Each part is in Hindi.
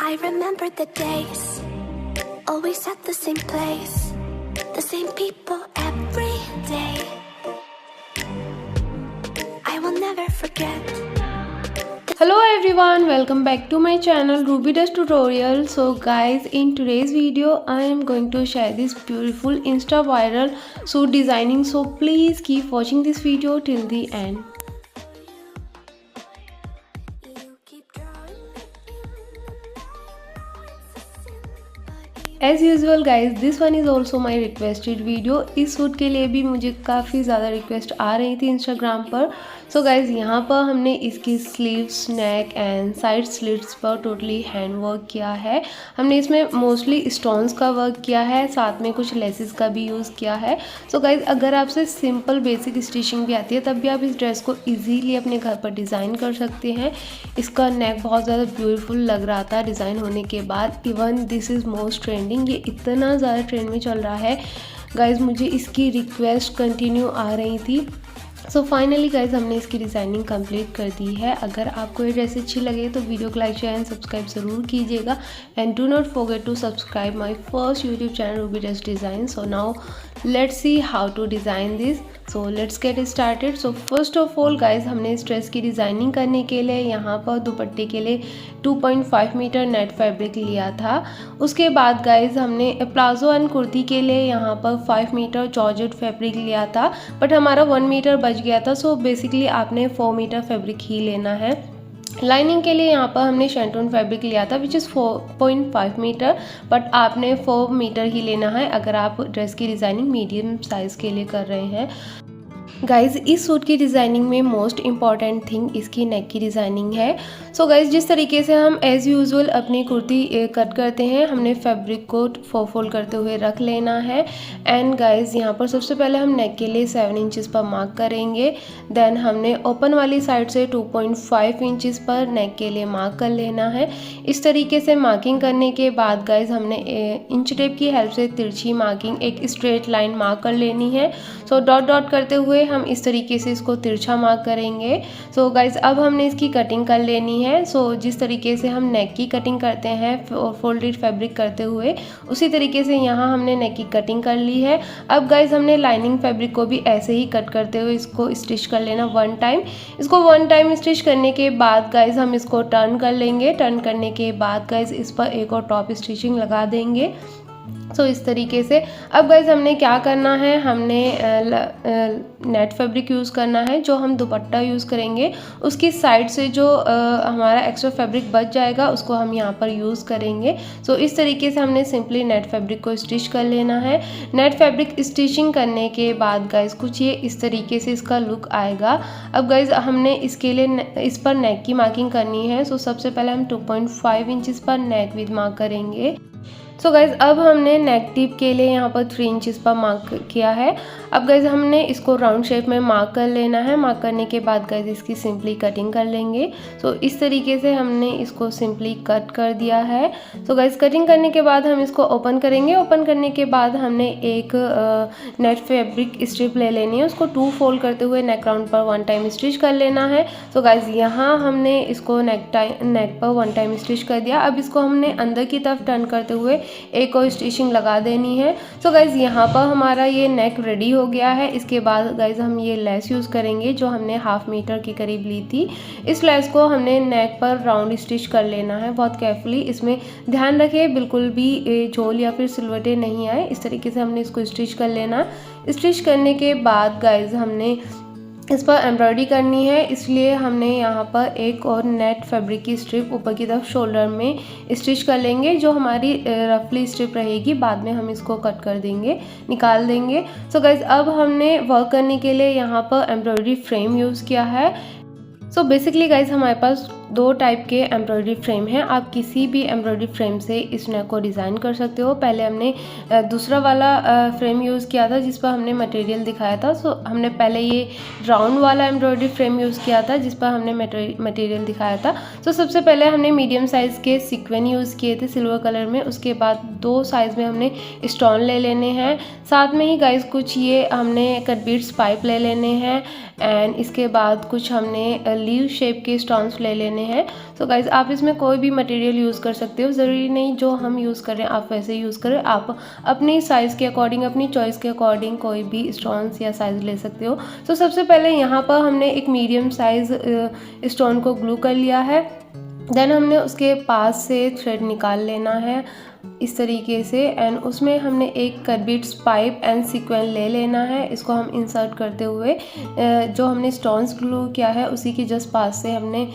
I remember the days, always at the same place, the same people every day. I will never forget. Hello everyone, welcome back to my channel Ruby Does Tutorial. So guys, in today's video I am going to share this beautiful insta viral suit designing, so please keep watching this video till the end. As usual guys this one is also my requested video. इस सूट के लिए भी मुझे काफ़ी ज़्यादा रिक्वेस्ट आ रही थी इंस्टाग्राम पर। सो गाइज यहाँ पर हमने इसकी sleeves, neck and side slits पर टोटली हैंड वर्क किया है। हमने इसमें मोस्टली स्टोन्स का वर्क किया है, साथ में कुछ लेसेस का भी यूज़ किया है। सो गाइज अगर आपसे सिंपल बेसिक स्टिचिंग भी आती है तब भी आप इस ड्रेस को ईजीली अपने घर पर डिज़ाइन कर सकते हैं। इसका नेक बहुत ज़्यादा ब्यूटीफुल लग रहा था डिज़ाइन होने के बाद। Even this is most trending, ये इतना ज़्यादा ट्रेंड में चल रहा है गाइज, मुझे इसकी रिक्वेस्ट कंटिन्यू आ रही थी। सो फाइनली गाइज हमने इसकी डिज़ाइनिंग कंप्लीट कर दी है। अगर आपको ये ड्रेस अच्छी लगे तो वीडियो को लाइक, शेयर एंड सब्सक्राइब ज़रूर कीजिएगा। And do not forget to subscribe my first YouTube channel Ruby does design. So now let's see how to design this. So let's get started. So first of all guys हमने इस ड्रेस की डिज़ाइनिंग करने के लिए यहाँ पर दुपट्टे के लिए 2.5 मीटर नेट फैब्रिक लिया था। उसके बाद गाइज हमने प्लाजो एंड कुर्ती के लिए यहाँ पर 5 मीटर जॉर्जेट फैब्रिक लिया था, बट हमारा 1 मीटर बच गया था। सो बेसिकली आपने 4 मीटर फैब्रिक ही लेना है। लाइनिंग के लिए यहाँ पर हमने शेंटून फैब्रिक लिया था विच इज़ 4.5 मीटर, बट आपने 4 मीटर ही लेना है अगर आप ड्रेस की डिज़ाइनिंग मीडियम साइज़ के लिए कर रहे हैं। गाइज़ इस सूट की डिज़ाइनिंग में मोस्ट इम्पॉर्टेंट थिंग इसकी नेक की डिज़ाइनिंग है। सो गाइज़ जिस तरीके से हम एज़ यूजुअल अपनी कुर्ती कट करते हैं, हमने फैब्रिक को 4 फोल्ड करते हुए रख लेना है। एंड गाइज़ यहाँ पर सबसे पहले हम नेक के लिए 7 इंचज़ पर मार्क करेंगे। देन हमने ओपन वाली साइड से 2.5 इंचज़ पर नेक के लिए मार्क कर लेना है। इस तरीके से मार्किंग करने के बाद गाइज़ हमने इंच टेप की हेल्प से तिरछी मार्किंग एक स्ट्रेट लाइन मार्क कर लेनी है। सो डॉट डॉट करते हुए हम इस तरीके से इसको तिरछा मार्क करेंगे। सो गाइज अब हमने इसकी कटिंग कर लेनी है। सो जिस तरीके से हम नेक की कटिंग करते हैं फोल्डेड फैब्रिक करते हुए, उसी तरीके से यहाँ हमने नेक की कटिंग कर ली है। अब गाइज हमने लाइनिंग फैब्रिक को भी ऐसे ही कट करते हुए इसको स्टिच कर लेना 1 टाइम। इसको 1 टाइम स्टिच करने के बाद गाइज हम इसको टर्न कर लेंगे। टर्न करने के बाद गाइज इस पर एक और टॉप स्टिचिंग लगा देंगे। सो इस तरीके से अब गाइज हमने क्या करना है, हमने नेट फैब्रिक यूज़ करना है। जो हम दुपट्टा यूज़ करेंगे उसकी साइड से जो हमारा एक्स्ट्रा फैब्रिक बच जाएगा उसको हम यहाँ पर यूज़ करेंगे। सो इस तरीके से हमने सिंपली नेट फैब्रिक को स्टिच कर लेना है। नेट फैब्रिक स्टिचिंग करने के बाद गाइज कुछ ये इस तरीके से इसका लुक आएगा। अब गाइज हमने इसके लिए इस पर नेक की मार्किंग करनी है। सो सबसे पहले हम 2.5 इंचज़ पर नेक विद मार्क करेंगे। सो गाइज़ अब हमने नेक टिप के लिए यहाँ पर 3 इंचज़ पर मार्क किया है। अब गाइज़ हमने इसको राउंड शेप में मार्क कर लेना है। मार्क करने के बाद गाइज़ इसकी सिंपली कटिंग कर लेंगे। सो इस तरीके से हमने इसको सिंपली कट कर दिया है। सो गाइज़ कटिंग करने के बाद हम इसको ओपन करेंगे। ओपन करने के बाद हमने एक नेट फैब्रिक स्ट्रिप ले लेनी है, उसको 2 फोल्ड करते हुए नेक राउंड पर 1 टाइम स्टिच कर लेना है। सो गाइज़ यहाँ हमने इसको नेक पर 1 टाइम स्टिच कर दिया। अब इसको हमने अंदर की तरफ टर्न करते हुए एक और स्टिचिंग लगा देनी है। सो गाइज़ यहाँ पर हमारा ये नेक रेडी हो गया है। इसके बाद गाइज़ हम ये लेस यूज़ करेंगे जो हमने 1/2 मीटर के करीब ली थी। इस लेस को हमने नेक पर राउंड स्टिच कर लेना है बहुत केयरफुली। इसमें ध्यान रखें बिल्कुल भी झोल या फिर सिलवटें नहीं आए। इस तरीके से हमने इसको स्टिच कर लेना। स्टिच करने के बाद गाइज़ हमने इस पर एम्ब्रॉयडरी करनी है, इसलिए हमने यहाँ पर एक और नेट फैब्रिक की स्ट्रिप ऊपर की तरफ शोल्डर में स्टिच कर लेंगे। जो हमारी रफली स्ट्रिप रहेगी बाद में हम इसको कट कर देंगे, निकाल देंगे। सो गाइज अब हमने वर्क करने के लिए यहाँ पर एम्ब्रॉयडरी फ्रेम यूज़ किया है। सो बेसिकली गाइज हमारे पास 2 टाइप के एम्ब्रॉयडरी फ्रेम हैं। आप किसी भी एम्ब्रॉयडरी फ्रेम से इस नेक को डिज़ाइन कर सकते हो। पहले हमने दूसरा वाला फ्रेम यूज़ किया था जिस पर हमने मटेरियल दिखाया था। सो हमने पहले ये राउंड वाला एम्ब्रॉयडरी फ्रेम यूज़ किया था जिस पर हमने मटेरियल दिखाया था। सो सबसे पहले हमने मीडियम साइज़ के सीक्वेंस यूज़ किए थे सिल्वर कलर में। उसके बाद 2 साइज़ में हमने स्टोन ले लेने हैं। साथ में ही गाइज कुछ ये हमने कट बीट्स पाइप ले लेने हैं। एंड इसके बाद कुछ हमने लीव शेप के स्टोन्स ले लेने हैं। सो गाइज आप इसमें कोई भी मटेरियल यूज़ कर सकते हो, ज़रूरी नहीं जो हम यूज़ कर रहे हैं आप वैसे यूज़ करें। आप अपनी साइज़ के अकॉर्डिंग, अपनी चॉइस के अकॉर्डिंग कोई भी स्टोन्स या साइज़ ले सकते हो। सो सबसे पहले यहाँ पर हमने एक मीडियम साइज़ स्टोन को ग्लू कर लिया है। देन हमने उसके पास से थ्रेड निकाल लेना है इस तरीके से, एंड उसमें हमने एक कर्बिट्स पाइप एंड सीक्वेंस ले लेना है। इसको हम इंसर्ट करते हुए जो हमने स्टोन्स ग्लू किया है उसी के जस्ट पास से हमने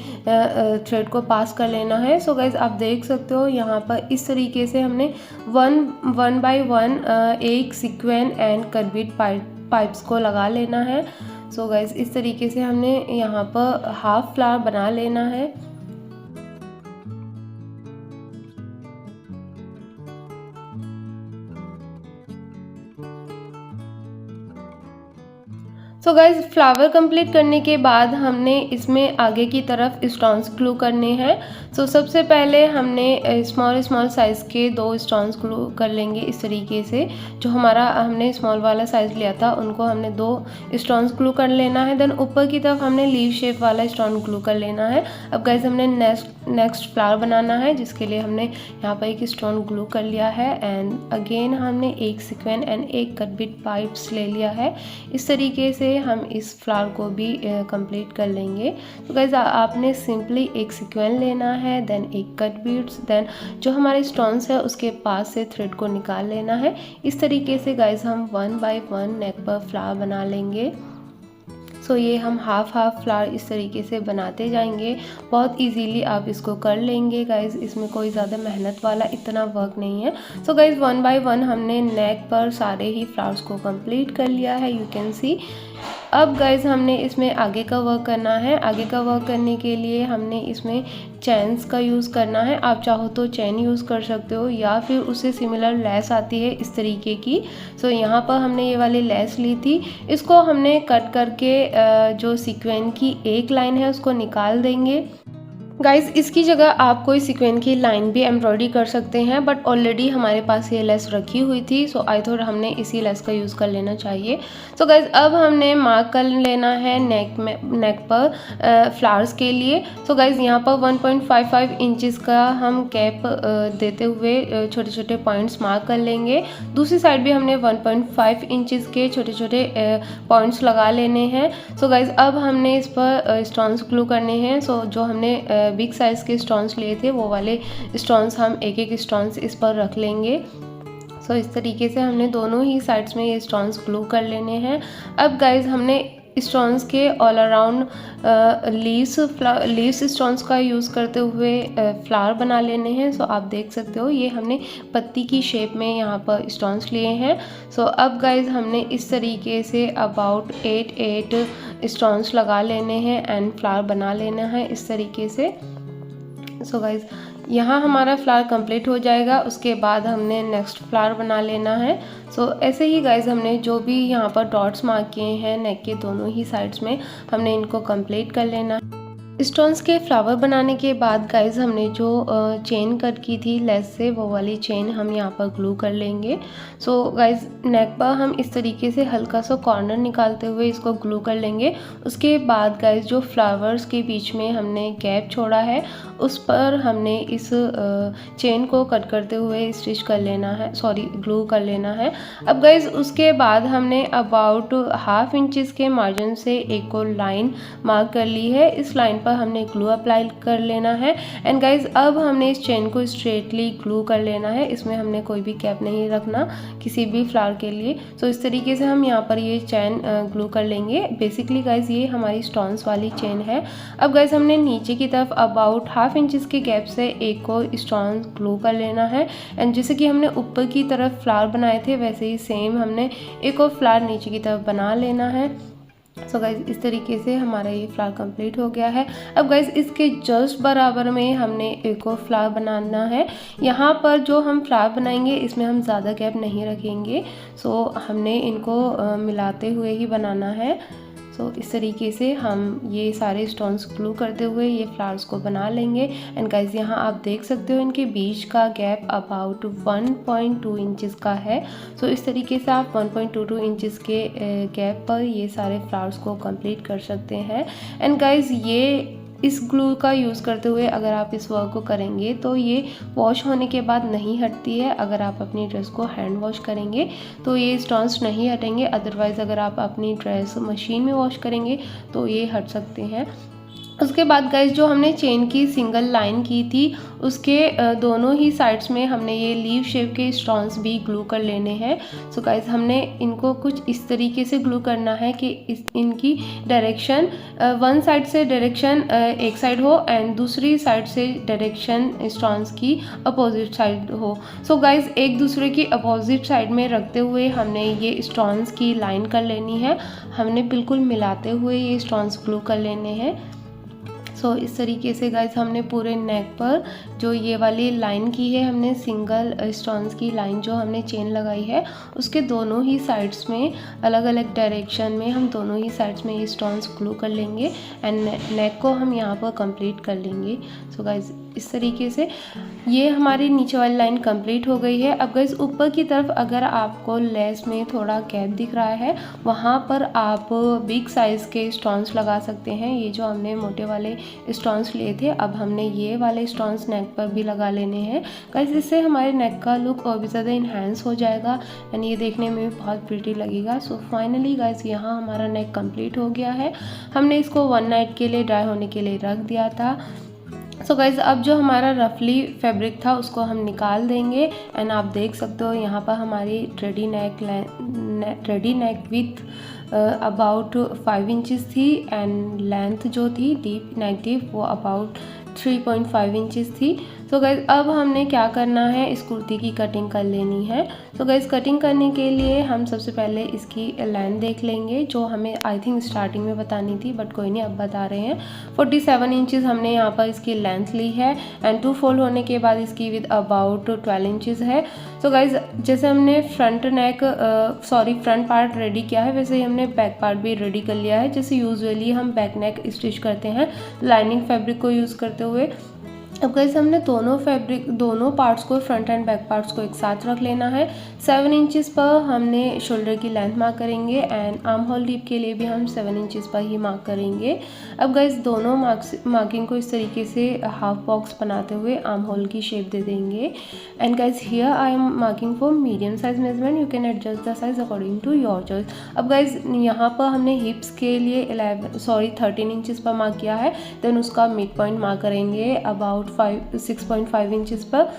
थ्रेड को पास कर लेना है। सो गाइज आप देख सकते हो यहाँ पर इस तरीके से हमने वन बाय वन एक सीक्वेंस एंड कर्बिट पाइप्स को लगा लेना है। सो गाइज इस तरीके से हमने यहाँ पर हाफ फ्लावर बना लेना है। सो गाइज फ्लावर कंप्लीट करने के बाद हमने इसमें आगे की तरफ स्टोन्स ग्लू करने हैं। सो सबसे पहले हमने स्मॉल साइज़ के 2 स्टोन्स ग्लू कर लेंगे इस तरीके से। जो हमारा हमने स्मॉल वाला साइज़ लिया था उनको हमने 2 स्टोन्स ग्लू कर लेना है। देन ऊपर की तरफ हमने लीव शेप वाला स्टोन ग्लू कर लेना है। अब गाइज हमने नेक्स्ट फ्लावर बनाना है जिसके लिए हमने यहाँ पर एक स्टोन ग्लू कर लिया है, एंड अगेन हमने एक सीक्वेंस एंड एक कर्बिट पाइप्स ले लिया है। इस तरीके से हम इस फ्लावर को भी कंप्लीट कर लेंगे। तो गाइज आपने सिंपली एक सीक्वेंस लेना है, देन एक कट बीड्स, देन जो हमारे स्टोन्स है उसके पास से थ्रेड को निकाल लेना है। इस तरीके से गाइज हम 1 बाय 1 नेक पर फ्लावर बना लेंगे। सो ये हम हाफ फ्लावर इस तरीके से बनाते जाएंगे। बहुत इजीली आप इसको कर लेंगे गाइज, इसमें कोई ज़्यादा मेहनत वाला इतना वर्क नहीं है। सो गाइज 1 बाय 1 हमने नेक पर सारे ही फ्लावर्स को कंप्लीट कर लिया है, यू कैन सी। अब गाइज हमने इसमें आगे का वर्क करना है। आगे का वर्क करने के लिए हमने इसमें चेन्स का यूज़ करना है। आप चाहो तो चेन यूज़ कर सकते हो या फिर उससे सिमिलर लेस आती है इस तरीके की। सो यहाँ पर हमने ये वाली लेस ली थी, इसको हमने कट करके जो सीक्वेंस की एक लाइन है उसको निकाल देंगे। गाइज इसकी जगह आप कोई सीक्वेंस की लाइन भी एम्ब्रॉयडरी कर सकते हैं, बट ऑलरेडी हमारे पास ये लेस रखी हुई थी, सो आई थॉट हमने इसी लेस का यूज़ कर लेना चाहिए। सो गाइज अब हमने मार्क कर लेना है नेक पर फ्लावर्स के लिए। सो गाइज यहाँ पर 1.55 इंचज़ का हम कैप देते हुए छोटे छोटे पॉइंट्स मार्क कर लेंगे। दूसरी साइड भी हमने 1.5 इंचज़ के छोटे छोटे पॉइंट्स लगा लेने हैं। सो गाइज अब हमने इस पर स्टोन्स ग्लू करने हैं। सो जो हमने बिग साइज़ के स्टोन्स लिए थे वो वाले स्टोन्स हम एक स्टोन्स इस पर रख लेंगे। सो इस तरीके से हमने दोनों ही साइड्स में ये स्टोन्स ग्लू कर लेने हैं। अब गाइज हमने स्टोन्स के ऑल अराउंड लीव्स स्टोन्स का यूज़ करते हुए फ्लावर बना लेने हैं। सो आप देख सकते हो ये हमने पत्ती की शेप में यहाँ पर स्टोन्स लिए हैं। सो अब गाइज हमने इस तरीके से अबाउट 8 स्टोन्स लगा लेने हैं एंड फ्लावर बना लेना है इस तरीके से। सो गाइज यहाँ हमारा फ्लावर कंप्लीट हो जाएगा, उसके बाद हमने नेक्स्ट फ्लावर बना लेना है। सो ऐसे ही गाइज हमने जो भी यहाँ पर डॉट्स मार्क किए हैं नेक के दोनों ही साइड्स में हमने इनको कंप्लीट कर लेना है। स्टोन्स के फ्लावर बनाने के बाद गाइज हमने जो चेन कट की थी लेस से वो वाली चेन हम यहाँ पर ग्लू कर लेंगे। सो गाइज नेक पर हम इस तरीके से हल्का सा कॉर्नर निकालते हुए इसको ग्लू कर लेंगे। उसके बाद गाइज जो फ्लावर्स के बीच में हमने गैप छोड़ा है उस पर हमने इस चेन को कट करते हुए स्टिच कर लेना है, ग्लू कर लेना है। अब गाइज उसके बाद हमने अबाउट ½ इंचज़ के मार्जिन से एक और लाइन मार्क कर ली है। इस लाइन पर हमने ग्लू अप्लाई कर लेना है एंड गाइज अब हमने इस चेन को स्ट्रेटली ग्लू कर लेना है। इसमें हमने कोई भी कैप नहीं रखना किसी भी फ्लावर के लिए। सो इस तरीके से हम यहाँ पर ये चेन ग्लू कर लेंगे। बेसिकली गाइज ये हमारी स्टोन्स वाली चेन है। अब गाइज हमने नीचे की तरफ अबाउट ½ इंचज़ के गैप से एक और स्टोन ग्लू कर लेना है एंड जैसे कि हमने ऊपर की तरफ फ्लावर बनाए थे वैसे ही सेम हमने एक और फ्लावर नीचे की तरफ बना लेना है। सो गाइज इस तरीके से हमारा ये फ्लावर कंप्लीट हो गया है। अब गाइज इसके जस्ट बराबर में हमने एक और फ्लावर बनाना है। यहाँ पर जो हम फ्लावर बनाएंगे इसमें हम ज़्यादा गैप नहीं रखेंगे। सो हमने इनको मिलाते हुए ही बनाना है। सो इस तरीके से हम ये सारे स्टोन्स ग्लू करते हुए ये फ्लावर्स को बना लेंगे। एंड गाइज यहाँ आप देख सकते हो इनके बीच का गैप अबाउट 1.2 इंचज़ का है। सो इस तरीके से आप 1.22 इंचज़ के गैप पर ये सारे फ्लावर्स को कंप्लीट कर सकते हैं। एंड गाइज ये इस ग्लू का यूज़ करते हुए अगर आप इस वर्क को करेंगे तो ये वॉश होने के बाद नहीं हटती है। अगर आप अपनी ड्रेस को हैंड वॉश करेंगे तो ये स्टोन्स नहीं हटेंगे, अदरवाइज़ अगर आप अपनी ड्रेस मशीन में वॉश करेंगे तो ये हट सकते हैं। उसके बाद गाइज जो हमने चेन की सिंगल लाइन की थी उसके दोनों ही साइड्स में हमने ये लीव शेप के स्टोन्स भी ग्लू कर लेने हैं। सो गाइज हमने इनको कुछ इस तरीके से ग्लू करना है कि इनकी डायरेक्शन वन साइड से डायरेक्शन एक साइड हो एंड दूसरी साइड से डायरेक्शन स्टोन्स की अपोजिट साइड हो। सो गाइज एक दूसरे की अपोजिट साइड में रखते हुए हमने ये स्टोन्स की लाइन कर लेनी है। हमने बिल्कुल मिलाते हुए ये स्टोन्स ग्लू कर लेने हैं। सो इस तरीके से गाइज हमने पूरे नेक पर जो ये वाली लाइन की है, हमने सिंगल स्टोन्स की लाइन जो हमने चेन लगाई है उसके दोनों ही साइड्स में अलग अलग डायरेक्शन में हम दोनों ही साइड्स में ये स्टोन्स ग्लू कर लेंगे एंड नेक को हम यहाँ पर कंप्लीट कर लेंगे। सो गाइज इस तरीके से ये हमारी नीचे वाली लाइन कंप्लीट हो गई है। अब गाइस ऊपर की तरफ अगर आपको लेस में थोड़ा गैप दिख रहा है वहाँ पर आप बिग साइज़ के स्टोन्स लगा सकते हैं। ये जो हमने मोटे वाले स्टोन्स लिए थे अब हमने ये वाले स्टोन्स नेक पर भी लगा लेने हैं। गाइस इससे हमारे नेक का लुक और भी ज़्यादा इन्हेंस हो जाएगा एंड ये देखने में भी बहुत प्रिटी लगेगा। सो फाइनली गाइस यहाँ हमारा नेक कंप्लीट हो गया है। हमने इसको 1 नाइट के लिए ड्राई होने के लिए रख दिया था। सो गाइज अब जो हमारा रफली फैब्रिक था उसको हम निकाल देंगे एंड आप देख सकते हो यहाँ पर हमारी ready neck with about 5 inches थी एंड लेंथ जो थी डीप नेक डीप वो अबाउट 3.5 इंचज़ थी। तो गाइज अब हमने क्या करना है, इस कुर्ती की कटिंग कर लेनी है। तो गाइज कटिंग करने के लिए हम सबसे पहले इसकी लेंथ देख लेंगे जो हमें आई थिंक स्टार्टिंग में बतानी थी बट कोई नहीं अब बता रहे हैं। 47 इंचज़ हमने यहाँ पर इसकी लेंथ ली है एंड 2 फोल्ड होने के बाद इसकी विद अबाउट 12 इंचज़ है। तो गाइज जैसे हमने फ्रंट पार्ट रेडी किया है वैसे ही हमने बैक पार्ट भी रेडी कर लिया है। जैसे यूजुअली हम बैक नेक स्टिच करते हैं लाइनिंग फैब्रिक को यूज़ करते हुए। अब गाइस हमने दोनों पार्ट्स को फ्रंट एंड बैक पार्ट्स को एक साथ रख लेना है। 7 इंचज़ पर हमने शोल्डर की लेंथ मार्क करेंगे एंड आर्म होल डीप के लिए भी हम 7 इंचज़ पर ही मार्क करेंगे। अब गाइस दोनों मार्किंग को इस तरीके से हाफ बॉक्स बनाते हुए आर्म होल की शेप दे देंगे। And guys here I am marking for medium size measurement, you can adjust the size according to your choice. अब गाइस यहाँ पर हमने हिप्स के लिए 13 इंचज़ पर मार्क किया है, देन उसका मिड पॉइंट मार्क करेंगे अबाउट 6.5 इंचज़ पर।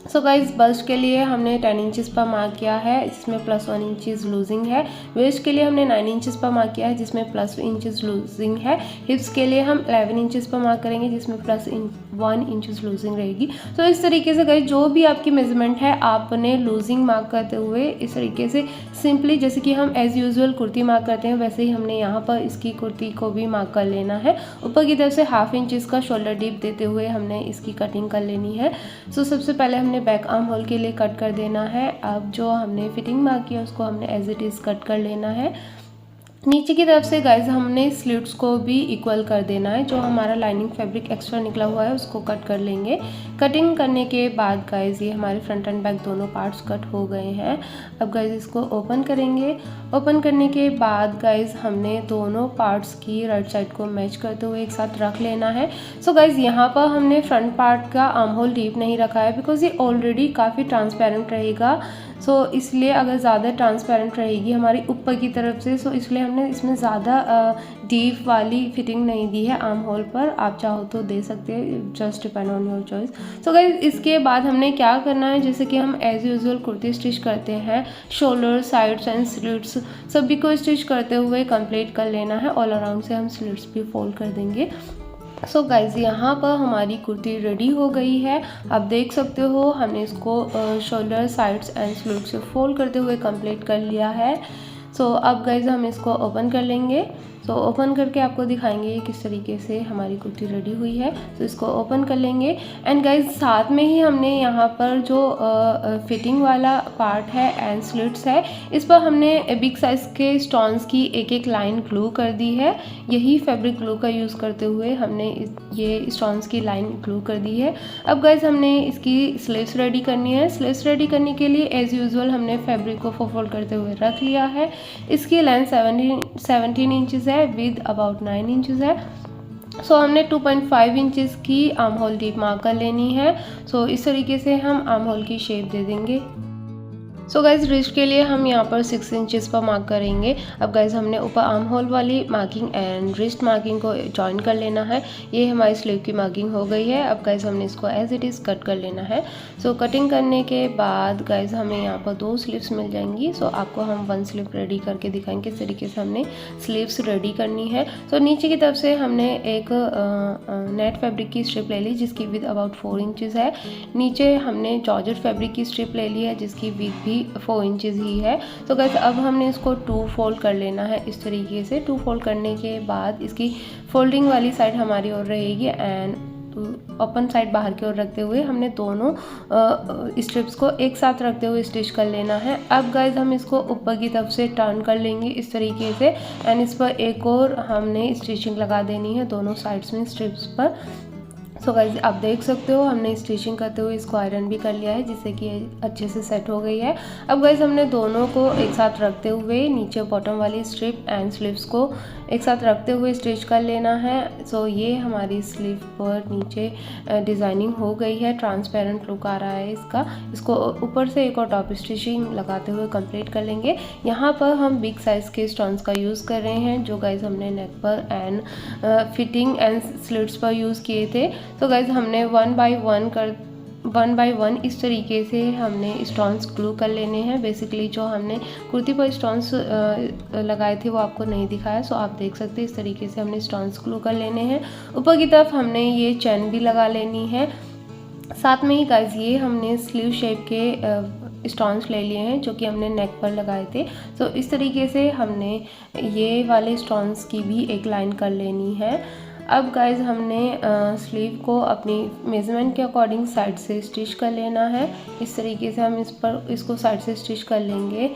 सो गाइज बस्ट के लिए हमने 10 इंचज़ पर मार्क किया है जिसमें +1 इंचज़ लूजिंग है। वेस्ट के लिए हमने 9 इंचज़ पर मार्क किया है जिसमें +1 इंचज़ लूजिंग है। हिप्स के लिए हम 11 इंचज़ पर मार्क करेंगे जिसमें +1 इंचज़ लूजिंग रहेगी। तो इस तरीके से गाइज जो भी आपकी मेजरमेंट है आपने लूजिंग मार्क करते हुए इस तरीके से सिंपली जैसे कि हम एज़ यूजुअल कुर्ती मार्क करते हैं वैसे ही हमने यहाँ पर इसकी कुर्ती को भी मार्क कर लेना है। ऊपर की तरफ से 1/2 इंचज़ का शोल्डर डीप देते हुए हमने इसकी कटिंग कर लेनी है। सो सबसे पहले हमने बैक आर्म होल के लिए कट कर देना है। अब जो हमने फिटिंग मार्क किया उसको हमने एज इट इज़ कट कर लेना है। नीचे की तरफ से गाइज हमने स्लिट्स को भी इक्वल कर देना है। जो हमारा लाइनिंग फैब्रिक एक्स्ट्रा निकला हुआ है उसको कट कर लेंगे। कटिंग करने के बाद गाइज ये हमारे फ्रंट एंड बैक दोनों पार्ट्स कट हो गए हैं। अब गाइज इसको ओपन करेंगे। ओपन करने के बाद गाइज हमने दोनों पार्ट्स की राइट साइड को मैच करते हुए एक साथ रख लेना है। सो गाइज यहाँ पर हमने फ्रंट पार्ट का आर्म होल डीप नहीं रखा है बिकॉज ये ऑलरेडी काफ़ी ट्रांसपेरेंट रहेगा। सो इसलिए अगर ज़्यादा ट्रांसपेरेंट रहेगी हमारी ऊपर की तरफ से, सो इसलिए हमने इसमें ज़्यादा डीप वाली फिटिंग नहीं दी है आर्म होल पर। आप चाहो तो दे सकते हैं, just depend on your choice. So guys इसके बाद हमने क्या करना है, जैसे कि हम एज यूजुअल कुर्ती स्टिच करते हैं, शोल्डर साइड्स एंड स्लिट्स सभी को स्टिच करते हुए कंप्लीट कर लेना है। ऑल अराउंड से हम स्लिट्स भी फोल्ड कर देंगे। सो गाइज यहाँ पर हमारी कुर्ती रेडी हो गई है। आप देख सकते हो हमने इसको शोल्डर साइड्स एंड स्लिट्स से फोल्ड करते हुए कंप्लीट कर लिया है। सो अब गाइज हम इसको ओपन कर लेंगे। सो ओपन करके आपको दिखाएंगे किस तरीके से हमारी कुर्ती रेडी हुई है। तो इसको ओपन कर लेंगे एंड गाइज साथ में ही हमने यहाँ पर जो फिटिंग वाला पार्ट है एंड स्लिट्स है, इस पर हमने बिग साइज़ के स्टोन्स की एक एक लाइन ग्लू कर दी है। यही फैब्रिक ग्लू का यूज़ करते हुए हमने ये स्टोन्स की लाइन ग्लू कर दी है। अब गाइज हमने इसकी स्लीव्स रेडी करनी है। स्लीव्स रेडी करने के लिए एज़ यूजुअल हमने फैब्रिक को फोल्ड करते हुए रख लिया है। इसकी लेंथ 17 इंचज़ है, विद अबाउट 9 इंचज़ है। सो हमने 2.5 इंचज़ की आर्म होल डीप मार्क कर लेनी है। सो इस तरीके से हम आर्म होल की शेप दे देंगे। सो गाइज रिस्ट के लिए हम यहाँ पर 6 इंचज़ पर मार्क करेंगे। अब गाइज हमने ऊपर आर्म होल वाली मार्किंग एंड रिस्ट मार्किंग को जॉइन कर लेना है। ये हमारी स्लीव की मार्किंग हो गई है। अब गाइज हमने इसको एज इट इज़ कट कर लेना है। सो कटिंग करने के बाद गाइज हमें यहाँ पर 2 स्लीव्स मिल जाएंगी। सो आपको हम 1 स्लीव रेडी करके दिखाएंगे किस तरीके से हमने स्लीव्स रेडी करनी है। सो नीचे की तरफ से हमने एक नेट फैब्रिक की स्ट्रिप ले ली जिसकी विथ अबाउट 4 इंचज़ है। नीचे हमने जॉर्जेट फैब्रिक की स्ट्रिप ले ली है जिसकी विथ भी 4 इंचज़ ही है। तो गाइस अब हमने इसको 2 फोल्ड कर लेना है इस तरीके से। 2 फोल्ड करने के बाद इसकी फोल्डिंग वाली साइड हमारी ओर रहेगी एंड ओपन साइड बाहर की ओर रखते हुए हमने दोनों स्ट्रिप्स को एक साथ रखते हुए स्टिच कर लेना है। अब गाइज हम इसको ऊपर की तरफ से टर्न कर लेंगे इस तरीके से एंड इस पर एक और हमने स्टिचिंग लगा देनी है दोनों साइड्स में स्ट्रिप्स पर। सो गाइज आप देख सकते हो हमने स्टिचिंग करते हुए इसको आयरन भी कर लिया है जिससे कि अच्छे से सेट हो गई है। अब गाइज हमने दोनों को एक साथ रखते हुए नीचे बॉटम वाली स्ट्रिप एंड स्लीव्स को एक साथ रखते हुए स्टिच कर लेना है। सो ये हमारी स्लीव पर नीचे डिज़ाइनिंग हो गई है, ट्रांसपेरेंट लुक आ रहा है इसका। इसको ऊपर से एक और टॉप स्टिचिंग लगाते हुए कंप्लीट कर लेंगे। यहाँ पर हम बिग साइज़ के स्टोन्स का यूज़ कर रहे हैं जो गाइज हमने नेक पर एंड फिटिंग एंड स्लिट्स पर यूज़ किए थे। तो गाइज हमने 1 बाय 1 इस तरीके से हमने स्टोन्स ग्लू कर लेने हैं। बेसिकली जो हमने कुर्ती पर स्टोन्स लगाए थे वो आपको नहीं दिखाया, सो आप देख सकते हैं इस तरीके से हमने स्टोन्स ग्लू कर लेने हैं। ऊपर की तरफ हमने ये चैन भी लगा लेनी है। साथ में ही गाइज ये हमने स्लीव शेप के स्टोन्स ले लिए हैं जो कि हमने नेक पर लगाए थे। तो इस तरीके से हमने ये वाले स्टोन्स की भी एक लाइन कर लेनी है। अब गाइज हमने स्लीव को अपनी मेजरमेंट के अकॉर्डिंग साइड से स्टिच कर लेना है। इस तरीके से हम इसको साइड से स्टिच कर लेंगे।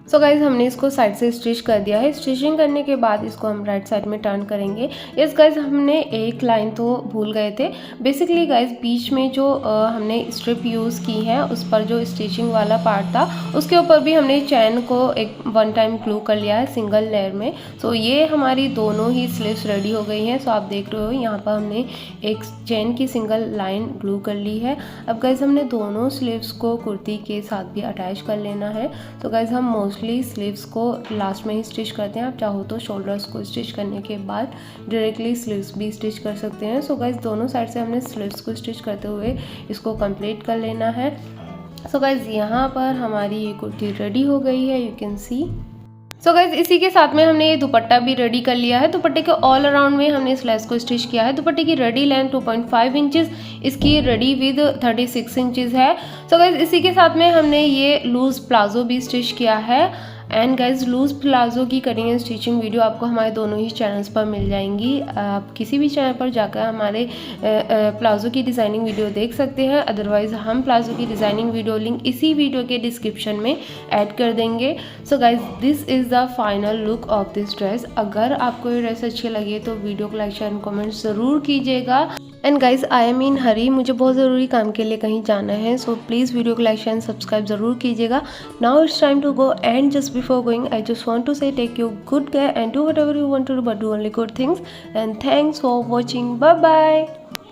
सो गाइज हमने इसको साइड से स्टिच कर दिया है। स्टिचिंग करने के बाद इसको हम राइट साइड में टर्न करेंगे। यस गाइज हमने एक लाइन तो भूल गए थे। बेसिकली गाइज बीच में जो हमने स्ट्रिप यूज़ की है उस पर जो स्टिचिंग वाला पार्ट था उसके ऊपर भी हमने चैन को एक 1 टाइम ग्लू कर लिया है सिंगल लेयर में। सो ये हमारी दोनों ही स्लीव्स रेडी हो गई हैं। सो आप देख रहे हो यहाँ पर हमने एक चैन की सिंगल लाइन ग्लू कर ली है। अब गाइज हमने दोनों स्लीव्स को कुर्ती के साथ भी अटैच कर लेना है। तो गाइज हम मोस्टली स्लीव्स को लास्ट में ही स्टिच करते हैं। आप चाहो तो शोल्डर्स को स्टिच करने के बाद डायरेक्टली स्लीव्स भी स्टिच कर सकते हैं। सो गाइज दोनों साइड से हमने स्लीव्स को स्टिच करते हुए इसको कंप्लीट कर लेना है। सो गाइज यहाँ पर हमारी ये कुर्ती रेडी हो गई है, you can see. So guys इसी के साथ में हमने ये दुपट्टा भी रेडी कर लिया है। दुपट्टे के ऑल अराउंड में हमने इस लेस को स्टिच किया है। दुपट्टे की रेडी लेंथ 2.5 इंचज़, इसकी रेडी विद 36 इंचज़ है। सो गाइज इसी के साथ में हमने ये लूज़ प्लाजो भी स्टिच किया है। एंड गाइज लूज़ प्लाजो की कटिंग एंड स्टिचिंग वीडियो आपको हमारे दोनों ही चैनल्स पर मिल जाएंगी। आप किसी भी चैनल पर जाकर हमारे प्लाजो की डिज़ाइनिंग वीडियो देख सकते हैं। अदरवाइज़ हम प्लाजो की डिज़ाइनिंग वीडियो लिंक इसी वीडियो के डिस्क्रिप्शन में ऐड कर देंगे। So guys this is the final look of this dress. अगर आपको ये ड्रेस अच्छी लगे तो वीडियो को लाइक शेयर एंड कमेंट ज़रूर कीजिएगा। And guys I am in hurry, मुझे बहुत ज़रूरी काम के लिए कहीं जाना है। सो प्लीज़ वीडियो को लाइक शेयर एंड सब्सक्राइब ज़रूर कीजिएगा। Now it's time to go and just before going I just want to say take you good care and do whatever you want to do, but do only good things. And thanks for watching, bye bye.